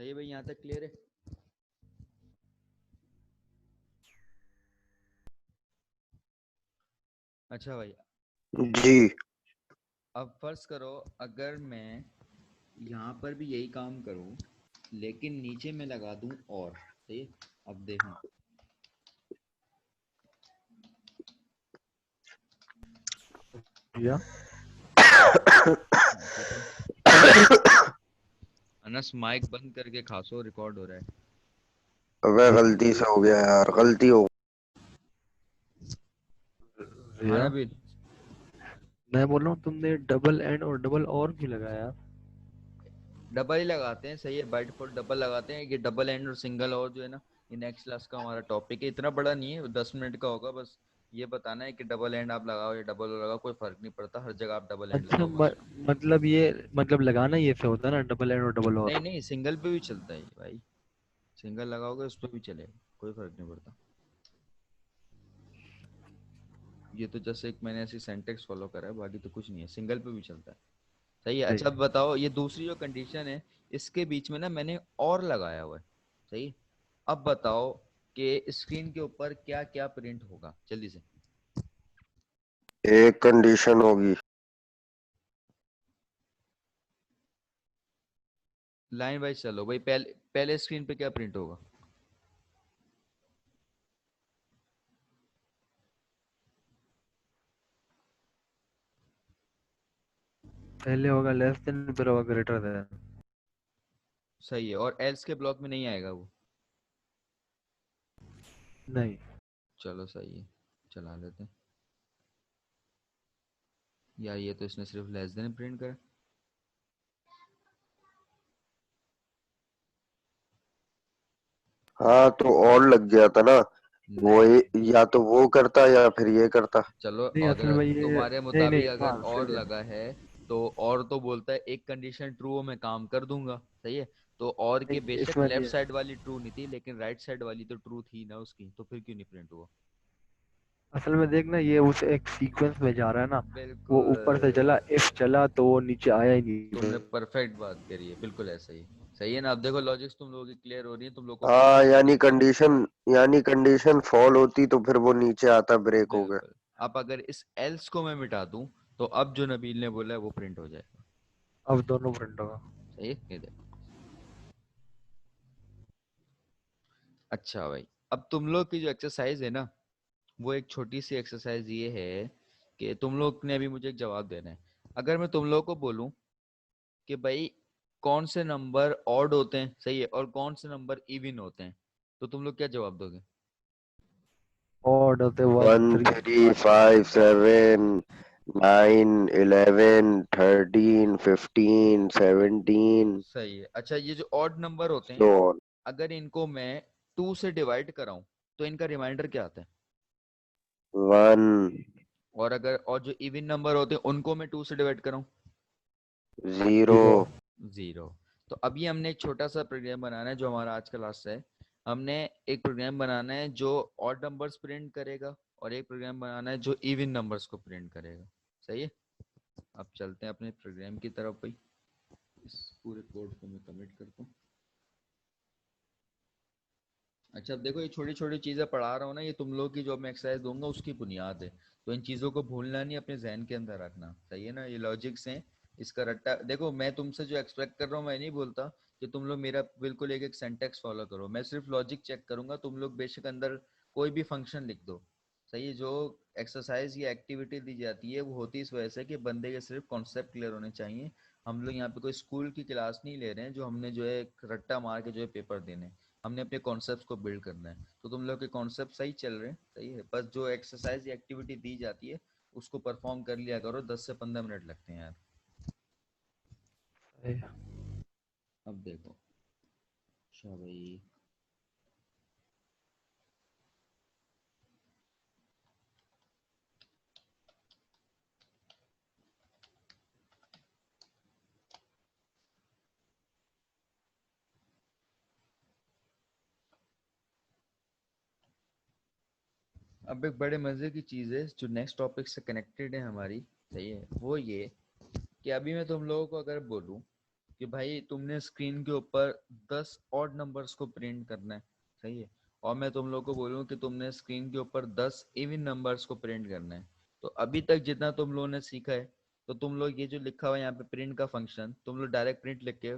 सही है भाई, यहाँ तक क्लियर है। अच्छा भाई, जी। अब फर्ज करो अगर मैं यहाँ पर भी यही काम करूँ लेकिन नीचे में लगा दूं और, सही है। अब देखना, या हाँ ठीक है। अनस माइक बंद करके खासो, रिकॉर्ड हो रहा है। अबे गलती से हो गया यार, गलती हो। हाँ या नबील। मैं बोल रहा हूँ तुमने डबल एंड और डबल और क्यों लगाया? डबल ही लगाते हैं, सही है। बाय डिफॉल्ट डबल लगाते हैं। ये डबल एंड और सिंगल और जो है ना, ये नेक्स्ट क्लास का हमारा टॉपिक है। इतना बड़ा नहीं है, 10 मिनट का होगा। बस ये बताना है कि डबल एंड आप लगाओ या डबल लगाओ, कोई फर्क नहीं पड़ता। हर जगह आप डबल एंड अच्छा लगाओ बस। मतलब ये मतलब लगाना ये से होता है ना, डबल एंड और डबल नहीं और। नहीं, सिंगल पे भी चलता है ये भाई। सिंगल लगाओगे उस पर भी चलेगा, कोई फर्क नहीं पड़ता। ये तो जैसे एक मैंने ऐसी सेंटेक्स फॉलो करा है, बाकी तो कुछ नहीं है, सिंगल पे भी चलता है। सही है। सही अच्छा अब है। बताओ, ये दूसरी जो कंडीशन है, इसके बीच में ना मैंने और लगाया हुआ है। सही है। अब बताओ कि स्क्रीन के ऊपर क्या क्या प्रिंट होगा, जल्दी से। एक कंडीशन होगी। लाइन वाइज चलो भाई, पहले पहले स्क्रीन पे क्या प्रिंट होगा? पहले होगा लेस देन, फिर होगा ग्रेटर देन। सही है। और एल्स के ब्लॉक में नहीं आएगा वो? नहीं। चलो सही है, चला लेते हैं। यार ये तो इसने सिर्फ लेस देन प्रिंट करा। हाँ तो और लग गया था ना। वो नहीं, या तो वो करता या फिर ये करता। चलो नहीं असल अगर में ये तुम्हारे नहीं मुताबिक नहीं, अगर हाँ और सही है। लगा है तो और तो बोलता है एक कंडीशन ट्रू हो मैं काम कर दूंगा। सही है। तो और के नहीं बेशक इसमें नहीं लेफ्ट है। साइड वाली ट्रू नहीं थी, लेकिन राइट साइड वाली तो ट्रू थी ना उसकी, तो फिर क्यों नहीं प्रिंट हुआ? असल में देखना, ये उस एक सीक्वेंस में जा रहा है ना। वो ऊपर से बिल्कुल, चला, इफ चला तो वो नीचे आया ही नहीं तुमने फिर। परफेक्ट बात करी है, बिल्कुल ऐसा ही। सही है ना? अब देखो लॉजिक्स तुम लोगों की क्लियर हो रही है, तुम लोग को पता हाँ है। यानी कंडीशन फॉल होती तो फिर वो नीचे आता, ब्रेक हो गया। बिल्कुल। अब अगर इस एल्स को मैं मिटा दूं तो अब जो नबील ने बोला है वो प्रिंट हो जाएगा। अब दोनों फ्रंट होगा। सही है, ये देखो। अच्छा भाई, अब तुम लोग की जो एक्सरसाइज है ना, वो एक छोटी सी एक्सरसाइज ये है कि तुम लोग ने अभी मुझे एक जवाब देना है। अगर मैं तुम लोग को बोलूं कि भाई कौन से नंबर ऑड होते हैं, सही है, और कौन से नंबर इवन होते हैं, तो तुम लोग क्या जवाब दोगे? और होते one one three three five. Five seven 9 11 13 15 17 सही है। अच्छा, ये जो ऑड नंबर होते हैं, सो अगर इनको मैं 2 से डिवाइड कराऊं तो इनका रिमाइंडर क्या आता है? वन और जो इवन नंबर होते हैं उनको मैं 2 से डिवाइड कराऊं? जीरो। जीरो। जीरो। तो अभी हमने एक छोटा सा प्रोग्राम बनाना है जो हमारा आज का लास्ट है। हमने एक प्रोग्राम बनाना है जो ऑड नंबर्स प्रिंट करेगा, और एक प्रोग्राम बनाना है जो इवन नंबर्स को प्रिंट करेगा। सही है। अब चलते हैं अपने प्रोग्राम की तरफ भाई। इस पूरे कोड को मैं कमिट करता हूँ। अच्छा अब देखो, ये छोटी छोटी चीजें पढ़ा रहा हूँ ना, ये तुम लोग की जो मैं एक्सरसाइज दूंगा उसकी बुनियाद है। तो इन चीजों को भूलना नहीं, अपने जहन के अंदर रखना। सही है ना? ये लॉजिक्स हैं। इसका रट्टा देखो, मैं तुमसे जो एक्सपेक्ट कर रहा हूँ, मैं नहीं बोलता कि तुम लोग मेरा बिल्कुल एक एक सेंटेक्स फॉलो करो। मैं सिर्फ लॉजिक चेक करूंगा। तुम लोग बेशक अंदर कोई भी फंक्शन लिख दो। सही है। जो एक्सरसाइज या एक्टिविटी दी जाती है वो होती इस वजह से कि बंदे के सिर्फ कॉन्सेप्ट क्लियर होने चाहिए। हम लोग यहाँ पे कोई स्कूल की क्लास नहीं ले रहे हैं जो हमने जो है रट्टा मार के जो है पेपर देने हैं। हमने अपने कॉन्सेप्ट्स को बिल्ड करना है। तो तुम लोग के कॉन्सेप्ट सही चल रहे हैं, सही है। बस जो एक्सरसाइज या एक्टिविटी दी जाती है उसको परफॉर्म कर लिया करो, 10 से 15 मिनट लगते हैं यार। अब देखो। अच्छा भाई, अब एक बड़े मजे की चीज है जो नेक्स्ट टॉपिक से कनेक्टेड है हमारी। सही है। वो ये कि अभी मैं तुम लोगों को अगर बोलूं कि भाई तुमने स्क्रीन के ऊपर 10 ऑड नंबर्स को प्रिंट करना है, सही है, और मैं तुम लोग को बोलूँ कि तुमने स्क्रीन के ऊपर 10 इवन नंबर्स को प्रिंट करना है। तो अभी तक जितना तुम लोगों ने सीखा है, तो तुम लोग ये जो लिखा हुआ है यहाँ पे प्रिंट का फंक्शन, तुम लोग डायरेक्ट प्रिंट लिख के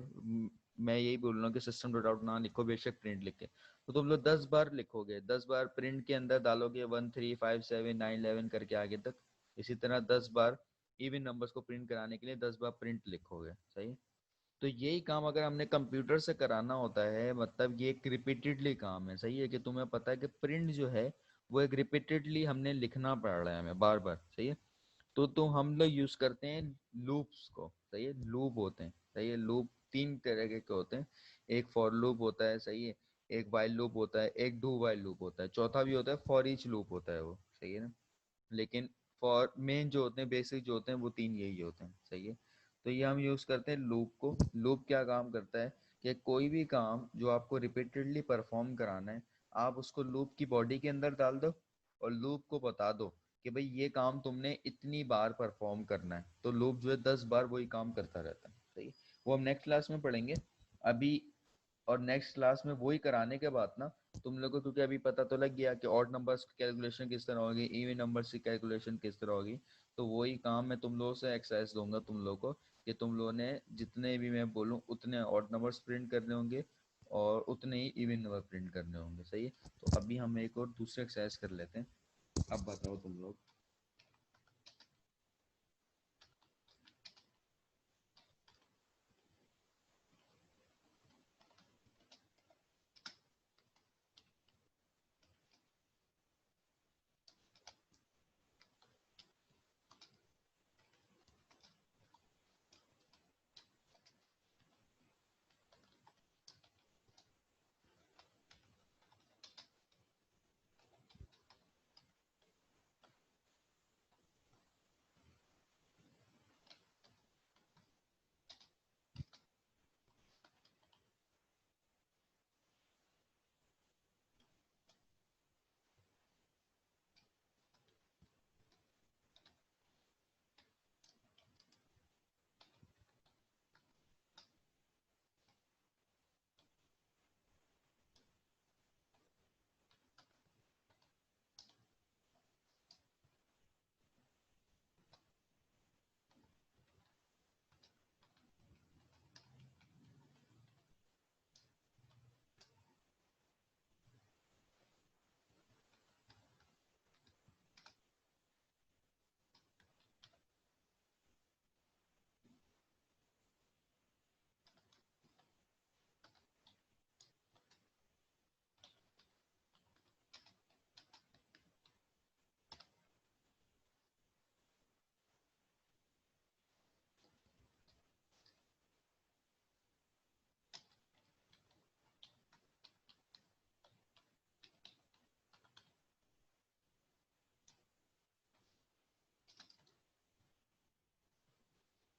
मैं यही बोल रहा हूँ कि सिस्टम डॉट आउट ना लिखो, बेशक प्रिंट लिख के, तो तुम लोग 10 बार लिखोगे, 10 बार प्रिंट के अंदर डालोगे 1 3 5 7 9 11 करके आगे तक। इसी तरह 10 बार इवन नंबर्स को प्रिंट कराने के लिए 10 बार प्रिंट लिखोगे, सही है। तो यही काम अगर हमने कंप्यूटर से कराना होता है, मतलब ये एक रिपीटेडली काम है, सही है, कि तुम्हें पता है कि प्रिंट जो है वो एक रिपीटेडली हमने लिखना पड़ रहा है हमें बार बार, सही है। तो हम लोग यूज करते हैं लूप्स को, सही है, लूप होते हैं, सही है। लूप तीन तरह के होते हैं, एक फॉर लूप होता है, सही है, एक वाइल लूप होता है, एक डू वाइल लूप होता है, चौथा भी होता है फॉर ईच लूप होता है वो, सही है ना। लेकिन फॉर मेन जो होते हैं, बेसिक जो होते हैं, वो तीन यही होते हैं, सही है। तो ये हम यूज करते हैं लूप को। लूप क्या काम करता है कि कोई भी काम जो आपको रिपीटेडली परफॉर्म कराना है, आप उसको लूप की बॉडी के अंदर डाल दो और लूप को बता दो कि भाई ये काम तुमने इतनी बार परफॉर्म करना है, तो लूप जो है 10 बार वही काम करता रहता है, सही है। वो हम नेक्स्ट क्लास में पढ़ेंगे अभी। और नेक्स्ट क्लास में वही कराने के बाद ना, तुम लोगों को, क्योंकि अभी पता तो लग गया कि ऑड नंबर्स की कैलकुलेशन किस तरह होगी, इवन नंबर्स की कैलकुलेशन किस तरह होगी, तो वही काम मैं तुम लोगों से एक्सरसाइज दूंगा तुम लोगों को, कि तुम लोगों ने जितने भी मैं बोलूँ उतने ऑड नंबर्स प्रिंट करने होंगे और उतने ही इवन नंबर प्रिंट करने होंगे, सही है। तो अभी हम एक और दूसरे एक्सरसाइज कर लेते हैं। अब बताओ तुम लोग।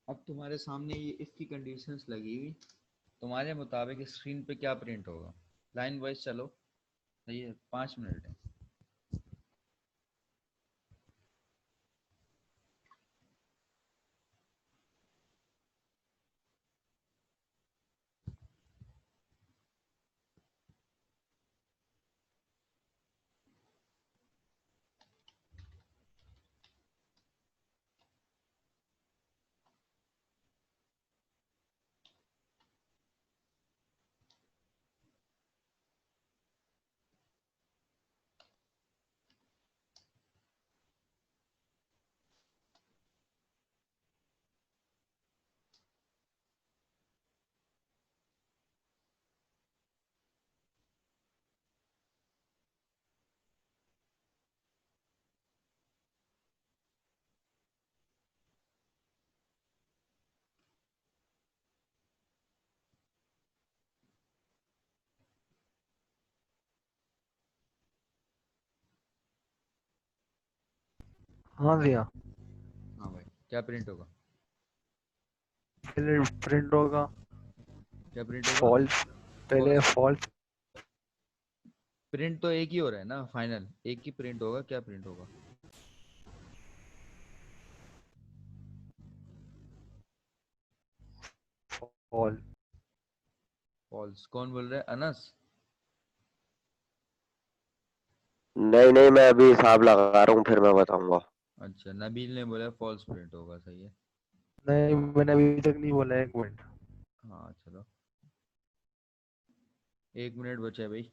अब तुम्हारे सामने ये इफ की कंडीशंस लगी हुई, तुम्हारे मुताबिक स्क्रीन पे क्या प्रिंट होगा। लाइन वाइज चलो, सही है, 5 मिनट है। हाँ भैया। हाँ भाई, क्या प्रिंट होगा। पहले प्रिंट होगा क्या प्रिंट होगा। फॉल्स। पहले फॉल्स। फॉल्स। प्रिंट तो एक ही हो रहा है ना, फाइनल एक ही प्रिंट होगा, क्या प्रिंट होगा। फॉल्स। फॉल्स कौन बोल रहा है? अनस? नहीं नहीं, मैं अभी हिसाब लगा रहा हूँ, फिर मैं बताऊंगा। अच्छा, नबील ने बोला फॉल्स प्रिंट होगा, सही है। नहीं, मैंने अभी तक नहीं बोला, एक मिनट। हाँ चलो, 1 मिनट बचा है भाई।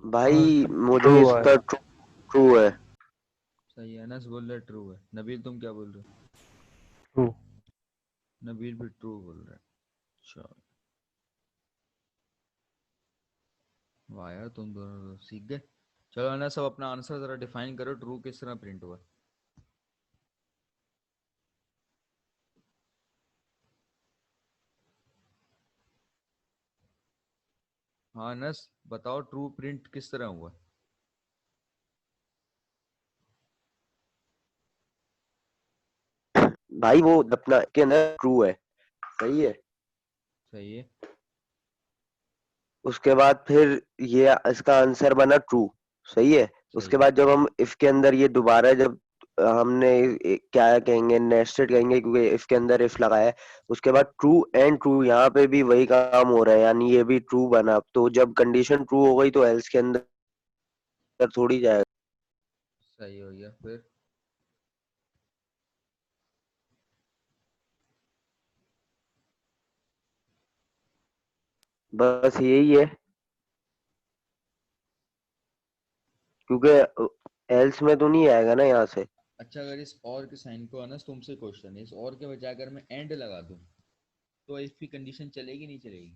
भाई आंसर मुझे ट्रू इसका आया। ट्रू ट्रू है। सही है, अनस बोल रहा है ट्रू है। नबील तुम क्या बोल रहे हो? ट्रू। नबील भी ट्रू बोल रहा है। अच्छा, वाह यार, तुम दोनों तो सीख गए। चलो अनस, सब अपना आंसर जरा डिफाइन करो, ट्रू किस तरह प्रिंट हुआ। हाँ अनस, बताओ ट्रू प्रिंट किस तरह हुआ। भाई वो अपना के अंदर ट्रू है, सही है। सही है। उसके बाद फिर ये इसका आंसर बना ट्रू, सही है। सही उसके है। बाद जब हम इफ के अंदर ये दोबारा जब हमने क्या कहेंगे, नेस्टेड कहेंगे, क्योंकि इफ के अंदर इफ लगाया है। उसके बाद ट्रू एंड ट्रू, यहाँ पे भी वही काम हो रहा है, यानी ये भी ट्रू बना। तो जब कंडीशन ट्रू हो गई तो एल्स के अंदर थोड़ी जाएगा। सही हो गया फिर। बस यही है, क्योंकि एल्स में तो नहीं आएगा ना यहाँ से। अच्छा, अगर इस और के साइन को, अनस तुमसे क्वेश्चन है, इस और के बजाय अगर मैं एंड लगा दूं तो इफ की कंडीशन चलेगी नहीं चलेगी?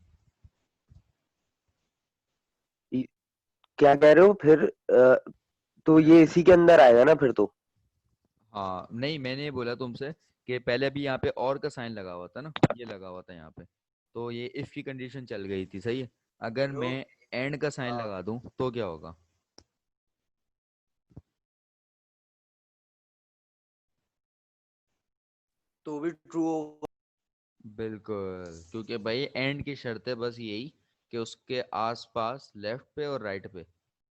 क्या कह रहे हो फिर? तो मैं ये इसी के अंदर आएगा ना फिर तो। हाँ नहीं, मैंने ये बोला तुमसे कि पहले भी यहाँ पे और का साइन लगा हुआ था ना, ये लगा हुआ था यहाँ पे, तो ये इफ की कंडीशन चल गई थी, सही है। अगर मैं एंड का साइन हाँ, लगा दूं तो क्या होगा? तो भी ट्रू होगा। बिल्कुल, क्योंकि भाई एंड की शर्त है बस यही कि उसके आसपास लेफ्ट पे और राइट पे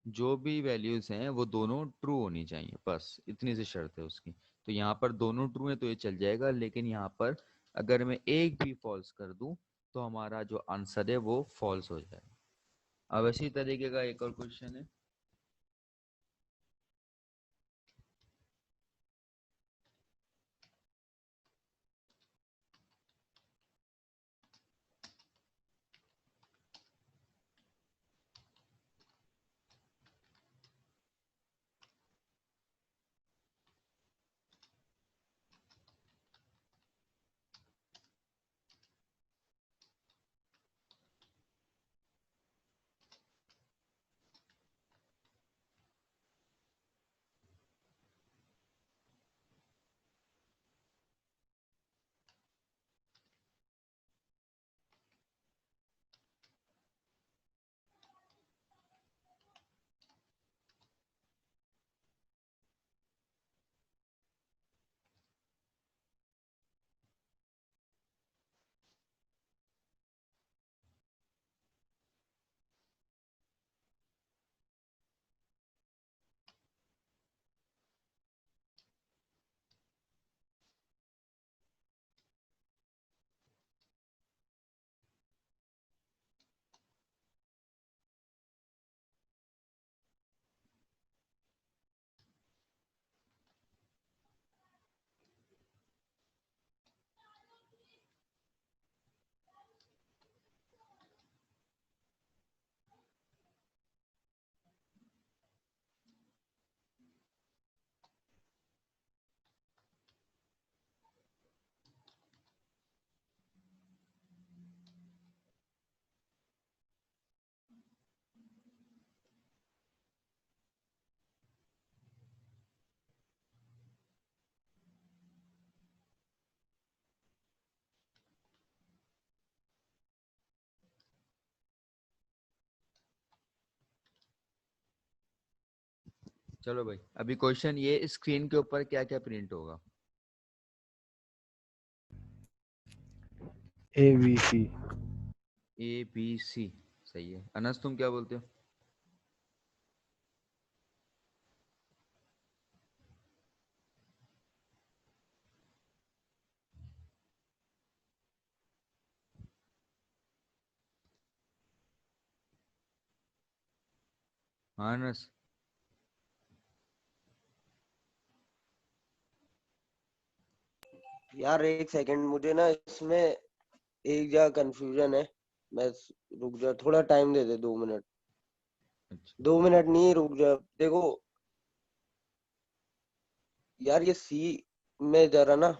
जो भी वैल्यूज हैं वो दोनों ट्रू होनी चाहिए, बस इतनी सी शर्त है उसकी। तो यहाँ पर दोनों ट्रू है तो ये चल जाएगा, लेकिन यहाँ पर अगर मैं एक भी फॉल्स कर दूं तो हमारा जो आंसर है वो फॉल्स हो जाएगा। अब इसी तरीके का एक और क्वेश्चन है। चलो भाई, अभी क्वेश्चन ये, स्क्रीन के ऊपर क्या क्या प्रिंट होगा? ABC। ABC। सही है। अनस तुम क्या बोलते हो? हाँ अनस। यार एक सेकंड, मुझे ना इसमें एक जगह कंफ्यूजन है। मैं रुक जा, थोड़ा टाइम दे दे, 2 मिनट। अच्छा। 2 मिनट नहीं, रुक जा, देखो यार ये सी में जरा ना,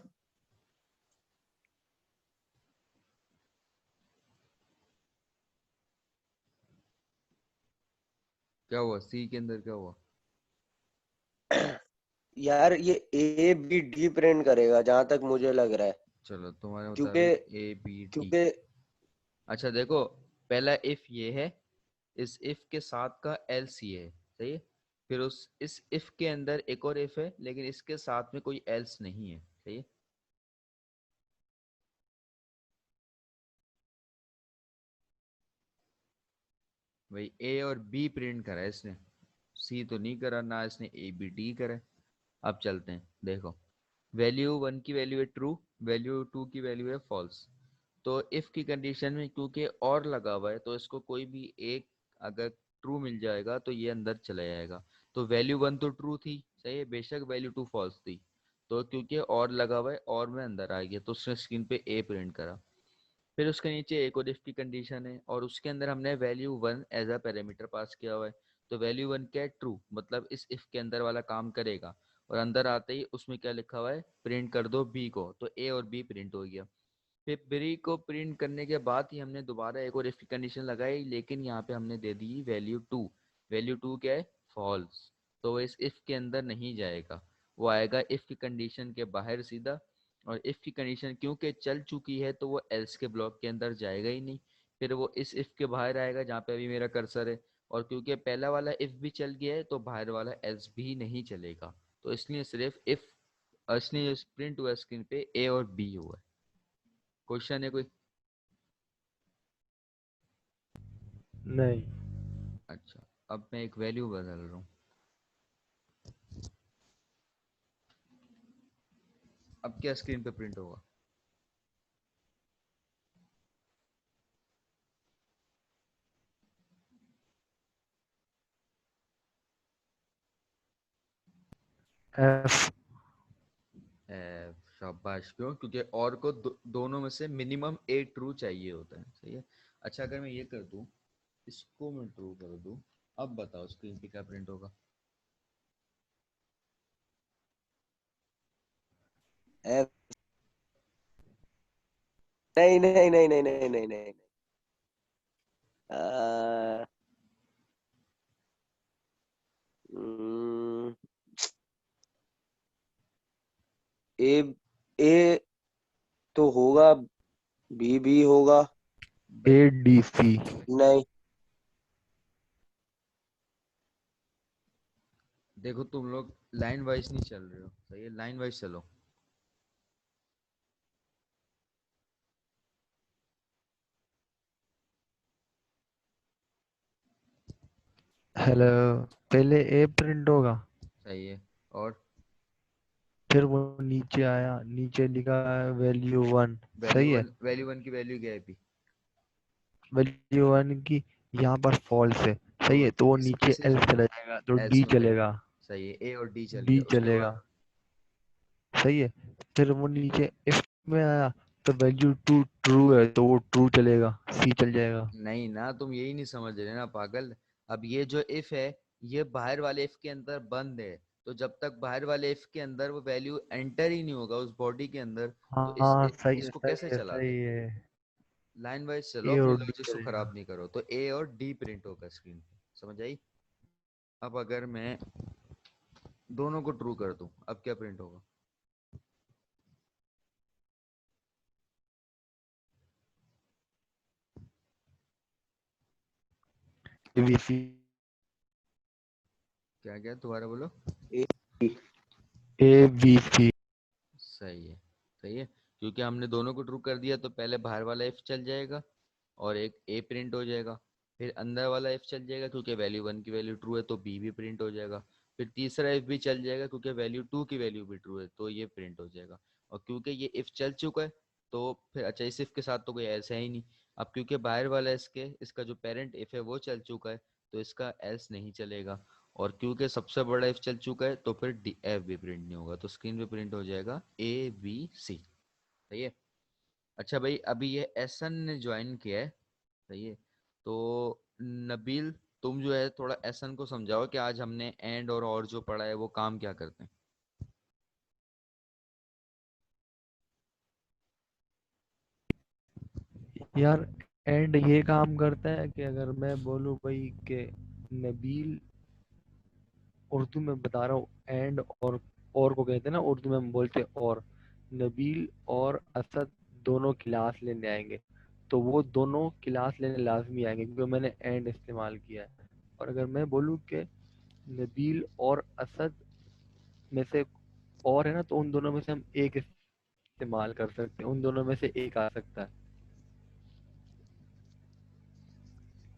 क्या हुआ सी के अंदर, क्या हुआ? यार ये ए बी डी प्रिंट करेगा जहां तक मुझे लग रहा है। चलो तुम्हारे क्योंकि मुताबिक A B D। क्योंकि अच्छा देखो, पहला इफ ये है, इस इफ के साथ का एल्स ये है, सही है। फिर उस इस इफ के अंदर एक और इफ है, लेकिन इसके साथ में कोई एल्स नहीं है, सही है। भाई ए और बी प्रिंट करा है इसने, सी तो नहीं करा ना, इसने A B D करा है। अब चलते हैं, देखो वैल्यू वन की वैल्यू है ट्रू, वैल्यू टू की वैल्यू है फॉल्स। तो इफ की कंडीशन में क्योंकि और लगा हुआ है, तो इसको कोई भी एक अगर ट्रू मिल जाएगा तो ये अंदर चला जाएगा। तो वैल्यू वन तो ट्रू थी, सही है, बेशक वैल्यू टू फॉल्स थी। तो क्योंकि और लगा हुआ है और में अंदर आ गया, तो उसने स्क्रीन पे ए प्रिंट करा। फिर उसके नीचे एक और इफ की कंडीशन है, और उसके अंदर हमने value one as a parameter pass किया हुआ है। तो वैल्यू वन क्या है, ट्रू, मतलब इस इफ के अंदर वाला काम करेगा। और अंदर आते ही उसमें क्या लिखा हुआ है, प्रिंट कर दो बी को, तो ए और बी प्रिंट हो गया। फिर बी को प्रिंट करने के बाद ही हमने दोबारा एक और इफ की कंडीशन लगाई, लेकिन यहाँ पे हमने दे दी वैल्यू टू। वैल्यू टू क्या है, फॉल्स। तो वो इस इफ के अंदर नहीं जाएगा, वो आएगा इफ की कंडीशन के बाहर सीधा। और इफ की कंडीशन क्योंकि चल चुकी है, तो वो एल्स के ब्लॉक के अंदर जाएगा ही नहीं। फिर वो इस इफ के बाहर आएगा जहाँ पे अभी मेरा कर्सर है। और क्योंकि पहला वाला इफ भी चल गया है, तो बाहर वाला एल्स भी नहीं चलेगा। तो इसलिए सिर्फ इफ, इसलिए प्रिंट हुआ स्क्रीन पे ए और बी हुआ है। क्वेश्चन है कोई? नहीं। अच्छा, अब मैं एक वैल्यू बदल रहा हूँ। अब क्या स्क्रीन पे प्रिंट होगा? F। शाबाश, क्यों? क्योंकि और को दोनों में से मिनिमम ए ट्रू चाहिए होता है, सही है। अच्छा अगर मैं ये कर दूं, इसको मैं ट्रू कर दूं, अब बताओ स्क्रीन पे क्या प्रिंट होगा? F। नहीं नहीं नहीं नहीं नहीं नहीं नहीं। आ, हम्म, ए ए तो होगा, बी भी होगा। A भाई D C। नहीं। देखो तुम लोग लाइन वाइज नहीं चल रहे हो, सही है, लाइन वाइज चलो। हेलो। पहले A प्रिंट होगा, सही है। और फिर वो नीचे आया, नीचे लिखा है वैल्यू वन। सही है। वैल्यू वन की वैल्यू क्या है अभी? वैल्यू वन की यहाँ पर फॉल्स है। तो सही है, तो वो नीचे इसे एल छोड़ चला दो, जाएगा तो एल्स डी में चले चलेगा। जाओ। सही है, ए और डी चल डी गया, उसके चलेगा। बाद? सही है। फिर वो नीचे इफ में आया, तो वैल्यू टू ट्रू है तो वो ट्रू चलेगा, सी चल जाएगा। नहीं ना, तुम यही नहीं समझ रहे ना पागल। अब ये जो इफ है, ये बाहर वाले इफ के अंदर बंद है। तो जब तक बाहर वाले इफ के अंदर वो वैल्यू एंटर ही नहीं होगा उस बॉडी के अंदर, तो हाँ सही है इसको सही कैसे है चला सही दे? है। लाइन वाइज चलो, ए अपनी और डी लॉजिक्स को चलेगा। खराब नहीं करो। तो ए और डी प्रिंट होगा स्क्रीन पे, समझ आई? अब अगर मैं दोनों को ट्रू कर दूं, अब क्या प्रिंट होगा? ABC। क्या क्या दोबारा बोलो। ABC। सही है, सही है। क्योंकि हमने दोनों को ट्रू कर दिया तो पहले बाहर वाला इफ चल जाएगा और एक ए प्रिंट हो जाएगा। फिर अंदर वाला इफ चल जाएगा क्योंकि वैल्यू 1 की वैल्यू ट्रू है तो बी भी प्रिंट हो जाएगा। फिर तीसरा इफ भी चल जाएगा क्योंकि वैल्यू 2 की वैल्यू भी ट्रू है तो ये प्रिंट हो जाएगा। और क्योंकि ये इफ चल चुका है तो फिर अच्छा इस इफ के साथ तो कोई ऐसा ही नहीं। अब क्योंकि बाहर वाला इसका जो पेरेंट इफ है वो चल चुका है तो इसका एल्स नहीं चलेगा। और क्योंकि सबसे बड़ा इफ चल चुका है तो फिर डी एफ भी प्रिंट नहीं होगा तो स्क्रीन पे प्रिंट हो जाएगा ABC। सही है। अच्छा भाई अभी ये एसन ने ज्वाइन किया है। सही है। तो नबील तुम जो है थोड़ा एसन को समझाओ कि आज हमने एंड और जो पढ़ा है वो काम क्या करते हैं। यार एंड ये काम करता है कि अगर मैं बोलूँ भाई कि नबील, उर्दू में बता रहा हूँ, एंड और को कहते हैं ना, उर्दू में हम बोलते हैं और, नबील और असद दोनों क्लास लेने आएंगे, तो वो दोनों क्लास लेने लाजमी आएंगे क्योंकि मैंने एंड इस्तेमाल किया है। और अगर मैं बोलूँ कि नबील और असद में से और है ना, तो उन दोनों में से हम एक इस्तेमाल कर सकते हैं, उन दोनों में से एक आ सकता है।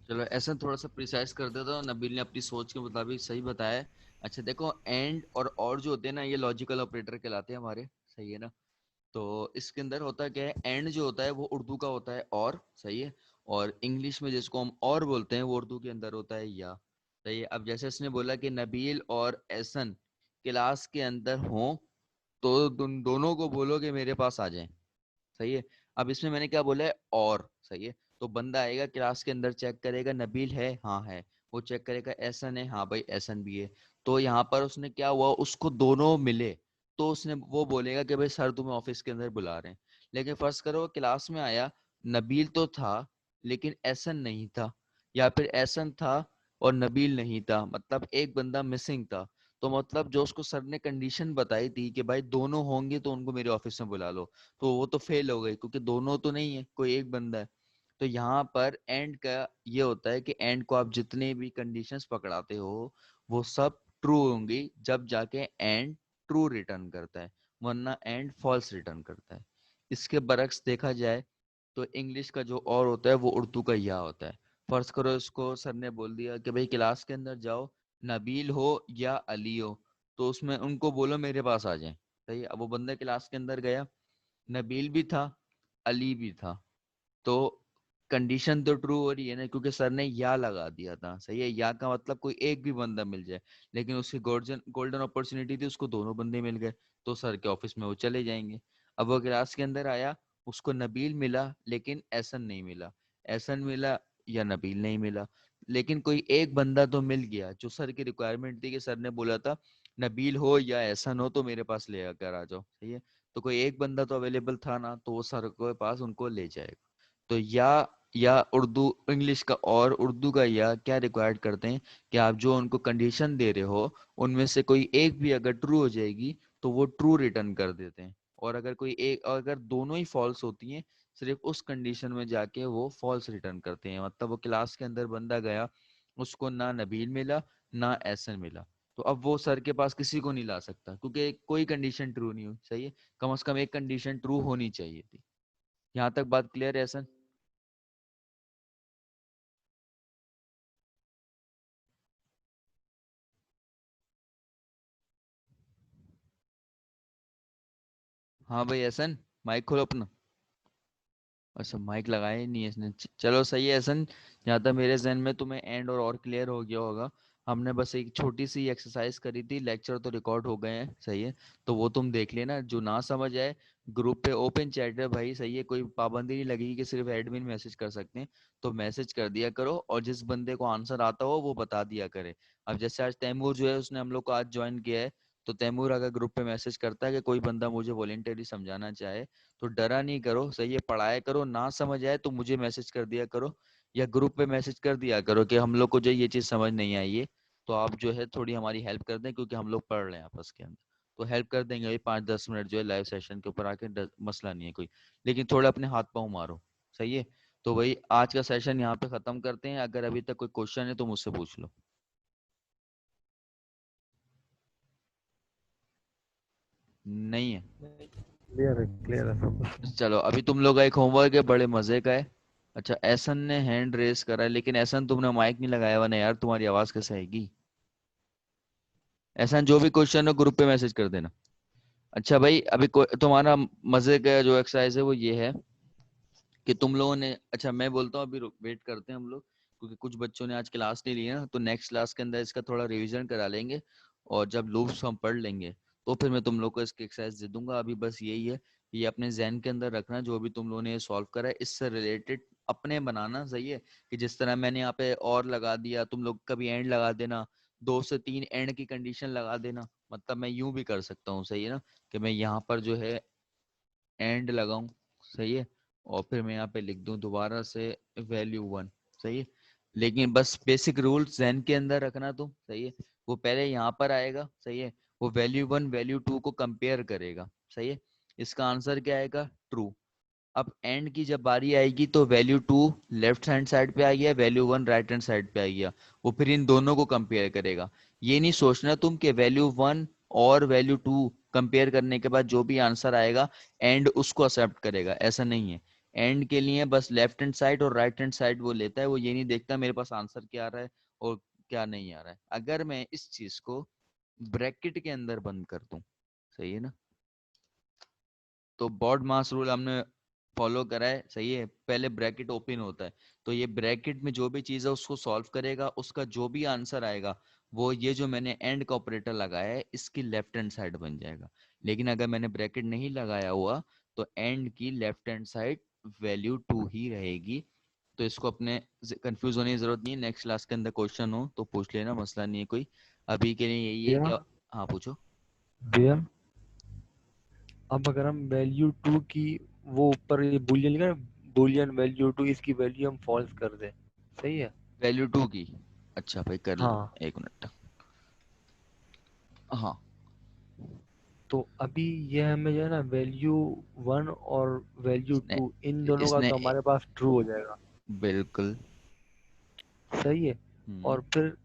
चलो ऐसा थोड़ा सा प्रिसाइज कर देता हूँ। नबील ने अपनी सोच के मुताबिक सही बताया है। अच्छा देखो एंड और जो होते हैं ना ये लॉजिकल ऑपरेटर कहलाते हैं हमारे। सही है ना। तो इसके अंदर होता क्या है एंड जो होता है वो उर्दू का होता है और। सही है। और इंग्लिश में जिसको हम और बोलते हैं वो उर्दू के अंदर होता है या। सही है। अब जैसे इसने बोला कि नबील और एहसन क्लास के अंदर हों तो तुम दोनों को बोलो कि मेरे पास आ जाएं। सही है। अब इसमें मैंने क्या बोला है और। सही है। तो बंदा आएगा क्लास के अंदर चेक करेगा नबील है हाँ है। वो चेक करेगा एहसन है हाँ भाई एहसन भी है। तो यहाँ पर उसने क्या हुआ उसको दोनों मिले तो उसने वो बोलेगा कि भाई सर तुम्हें ऑफिस के अंदर बुला रहे हैं। लेकिन फर्ज करो क्लास में आया नबील तो था लेकिन एहसन नहीं था। या फिर एहसन था और नबील नहीं था मतलब एक बंदा मिसिंग था। तो मतलब जो उसको सर ने कंडीशन बताई थी कि भाई दोनों होंगे तो उनको मेरे ऑफिस में बुला लो तो वो तो फेल हो गई क्योंकि दोनों तो नहीं है कोई एक बंदा है। तो यहाँ पर एंड का ये होता है कि एंड को आप जितने भी कंडीशंस पकड़ाते हो वो सब ट्रू होंगी जब जाके एंड ट्रू रिटर्न करता है वरना एंड फॉल्स रिटर्न करता है। इसके बरक्स देखा जाए तो इंग्लिश का जो और होता है वो उर्दू का या होता है। फर्ज करो इसको सर ने बोल दिया कि भाई क्लास के अंदर जाओ नबील हो या अली हो तो उसमें उनको बोलो मेरे पास आ जाए। सही है। अब वो बंदा क्लास के अंदर गया नबील भी था अली भी था तो कंडीशन तो ट्रू हो रही है ना क्योंकि सर ने या लगा दिया था। सही है। या का मतलब कोई एक भी बंदा मिल जाए लेकिन उसकी गोल्डन गोल्डन अपॉर्चुनिटी थी उसको दोनों बंदे मिल गए तो सर के ऑफिस में वो चले जाएंगे। अब वो क्लास के अंदर आया उसको नबील मिला लेकिन एहसन नहीं मिला। एहसन मिला या नबील नहीं मिला लेकिन कोई एक बंदा तो मिल गया जो सर की रिक्वायरमेंट थी कि सर ने बोला था नबील हो या एहसन हो तो मेरे पास ले आकर आ जाओ। सही है। तो कोई एक बंदा तो अवेलेबल था ना तो वो सर के पास उनको ले जाएगा। तो या उर्दू इंग्लिश का और उर्दू का या क्या रिक्वायर्ड करते हैं कि आप जो उनको कंडीशन दे रहे हो उनमें से कोई एक भी अगर ट्रू हो जाएगी तो वो ट्रू रिटर्न कर देते हैं। और अगर कोई एक और अगर दोनों ही फॉल्स होती हैं सिर्फ उस कंडीशन में जाके वो फॉल्स रिटर्न करते हैं। मतलब वो क्लास के अंदर बंदा गया उसको ना नबील मिला ना एहसन मिला तो अब वो सर के पास किसी को नहीं ला सकता क्योंकि कोई कंडीशन ट्रू नहीं हुई। सही है। कम से कम एक कंडीशन ट्रू होनी चाहिए थी। यहाँ तक बात क्लियर है एहसन। हाँ भाई एहसन माइक खोलो अपना। अच्छा माइक लगाया ही नहीं है इसने चलो सही है एहसन। जहाँ तक मेरे जहन में तुम्हें एंड और क्लियर हो गया होगा। हमने बस एक छोटी सी एक्सरसाइज करी थी लेक्चर तो रिकॉर्ड हो गए हैं। सही है। तो वो तुम देख लेना जो ना समझ आए ग्रुप पे ओपन चैट है भाई। सही है। कोई पाबंदी नहीं लगेगी कि सिर्फ एडमिन मैसेज कर सकते हैं। तो मैसेज कर दिया करो और जिस बंदे को आंसर आता हो वो बता दिया करे। अब जैसे आज तैमूर जो है उसने हम लोग को आज ज्वाइन किया है तो तैमूर अगर ग्रुप पे मैसेज करता है कि कोई बंदा मुझे वॉलेंटरी समझाना चाहे तो डरा नहीं करो। सही है। पढ़ाया करो ना समझ आए तो मुझे मैसेज कर दिया करो या ग्रुप पे मैसेज कर दिया करो कि हम लोग को जो ये चीज समझ नहीं आई है तो आप जो है थोड़ी हमारी हेल्प कर दें क्योंकि हम लोग पढ़ रहे हैं आपस के अंदर। तो हेल्प कर देंगे भाई 5-10 मिनट जो है लाइव सेशन के ऊपर आके मसला नहीं है कोई। लेकिन थोड़ा अपने हाथ पाँव मारो। सही है। तो भाई आज का सेशन यहाँ पे खत्म करते हैं। अगर अभी तक कोई क्वेश्चन है तो मुझसे पूछ लो। नहीं है? क्लियर है सब कुछ। चलो अभी तुम लोग का एक होमवर्क है, बड़े मजे का है। अच्छा एहसन ने हैंड रेस करा है, लेकिन एहसन तुमने माइक नहीं लगाया हुआ ना यार, तुम्हारी आवाज कैसे आएगी? एहसन जो भी क्वेश्चन हो ग्रुप पे मैसेज कर देना। अच्छा भाई अभी तुम्हारा मजे का जो एक्सरसाइज है वो ये है कि तुम लोगों ने, अच्छा मैं बोलता हूँ अभी वेट करते हैं हम लोग, क्योंकि कुछ बच्चों ने आज क्लास नहीं ली है ना, तो नेक्स्ट क्लास के अंदर इसका थोड़ा रिवीजन करा लेंगे, और जब लूप्स हम पढ़ लेंगे तो फिर मैं तुम लोग को इसकी एक्सरसाइज दे दूंगा। अभी बस यही है, ये अपने जहन के अंदर रखना, जो भी तुम लोगों ने सॉल्व करा है इससे रिलेटेड अपने बनाना। सही है? कि जिस तरह मैंने यहाँ पे और लगा दिया, तुम लोग कभी एंड लगा देना, 2 से 3 एंड की कंडीशन लगा देना। मतलब मैं यूं भी कर सकता हूँ, सही है ना, कि मैं यहाँ पर जो है एंड लगाऊं, सही है, और फिर मैं यहाँ पे लिख दूं दोबारा से वैल्यू 1। सही है? लेकिन बस बेसिक रूल्स जहन के अंदर रखना तुम। सही है? वो पहले यहाँ पर आएगा, सही है, वो वैल्यू 1 वैल्यू 2 को कंपेयर करेगा। सही है? इसका आंसर क्या आएगा? ट्रू। अब एंड की जब बारी आएगी तो वैल्यू 2 लेफ्ट हैंड साइड पे आ गया, वैल्यू 1 राइट हैंड साइड पे आ गया, वो फिर इन दोनों को कंपेयर करेगा। ये नहीं सोचना तुम कि वैल्यू 1 और वैल्यू 2 कंपेयर करने के बाद जो भी आंसर आएगा एंड उसको एक्सेप्ट करेगा, ऐसा नहीं है। एंड के लिए बस लेफ्ट हैंड साइड और राइट हैंड साइड वो लेता है, वो ये नहीं देखता मेरे पास आंसर क्या आ रहा है और क्या नहीं आ रहा है। अगर मैं इस चीज को ब्रैकेट के अंदर बंद कर दूं, सही है ना, तो बॉड मास रूल हमने फॉलो करा है, सही है, पहले ब्रैकेट ओपन होता है, तो ये ब्रैकेट में जो भी चीज है उसको सॉल्व करेगा, उसका जो भी आंसर आएगा वो ये जो मैंने एंड का ऑपरेटर लगाया है इसकी लेफ्ट हैंड साइड बन जाएगा। लेकिन अगर मैंने ब्रैकेट नहीं लगाया हुआ तो एंड की लेफ्ट हैंड साइड वैल्यू 2 ही रहेगी। तो इसको अपने कंफ्यूज होने की जरूरत नहीं है, नेक्स्ट क्लास के अंदर क्वेश्चन हो तो पूछ लेना, मसला नहीं है कोई। अभी के लिए यही है भैया कि हाँ पूछो। भैया अब अगर हम वैल्यू 2 की वो ऊपर ये बुलियन लिखा है, बुलियन वैल्यू 2 इसकी वैल्यू हम फॉल्स कर दें, सही है? वैल्यू 2 की? अच्छा भाई कर लो, हाँ। 1 मिनट। हाँ तो अभी ये हमें जो है ना वैल्यू 1 और वैल्यू इसने टू इन दोनों का इसने तो हमारे पास ट्रू हो जाएगा, बिल्कुल। सही है? हम्म और फिर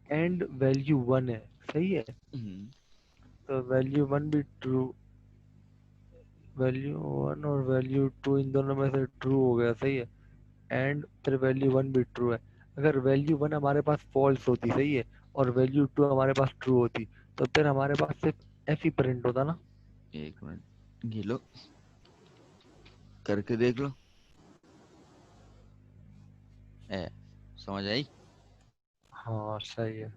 एंड वैल्यू 1 है, सही है? हम्म तो वैल्यू 1 भी ट्रू, वैल्यू 1 और वैल्यू 2 इन दोनों में से ट्रू हो गया, सही है? एंड फिर वैल्यू 1 भी ट्रू है। अगर वैल्यू 1 हमारे पास फॉल्स होती, सही है, और वैल्यू 2 हमारे पास ट्रू होती, तो फिर हमारे पास सिर्फ एफ ही प्रिंट होता ना। 1 मिनट, ये लो करके देख लो। ए, समझ आई? हाँ सही है।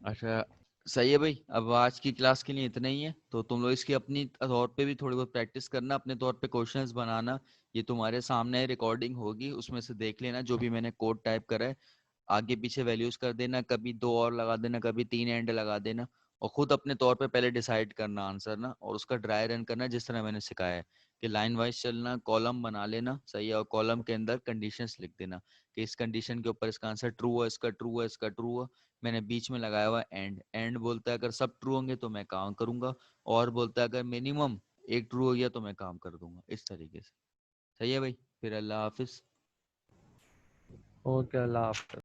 अच्छा सही है भाई, अब आज की क्लास के लिए इतना ही है, तो तुम लोग इसकी अपनी तौर पे भी थोड़ी बहुत प्रैक्टिस करना, अपने तौर पे क्वेश्चंस बनाना। ये तुम्हारे सामने रिकॉर्डिंग होगी, उसमें से देख लेना जो भी मैंने कोड टाइप करा है, आगे पीछे वैल्यूज कर देना, कभी 2 और लगा देना, कभी 3 एंड लगा देना, और खुद अपने तौर पे पहले डिसाइड करना आंसर ना, और उसका ड्राई रन करना जिस तरह मैंने सिखाया है, कि लाइन वाइज चलना, कॉलम बना लेना, सही है, और कॉलम के अंदर कंडीशंस लिख देना कि इस कंडीशन के ऊपर इसका आंसर ट्रू है, इसका ट्रू है, इसका ट्रू है। मैंने बीच में लगाया हुआ एंड, एंड बोलता है अगर सब ट्रू होंगे तो मैं काम करूंगा, और बोलता है अगर मिनिमम एक ट्रू हो गया तो मैं काम कर दूंगा, इस तरीके से। सही है भाई, फिर अल्लाह हाफिज। ओके, अल्लाह हाफ़िज़।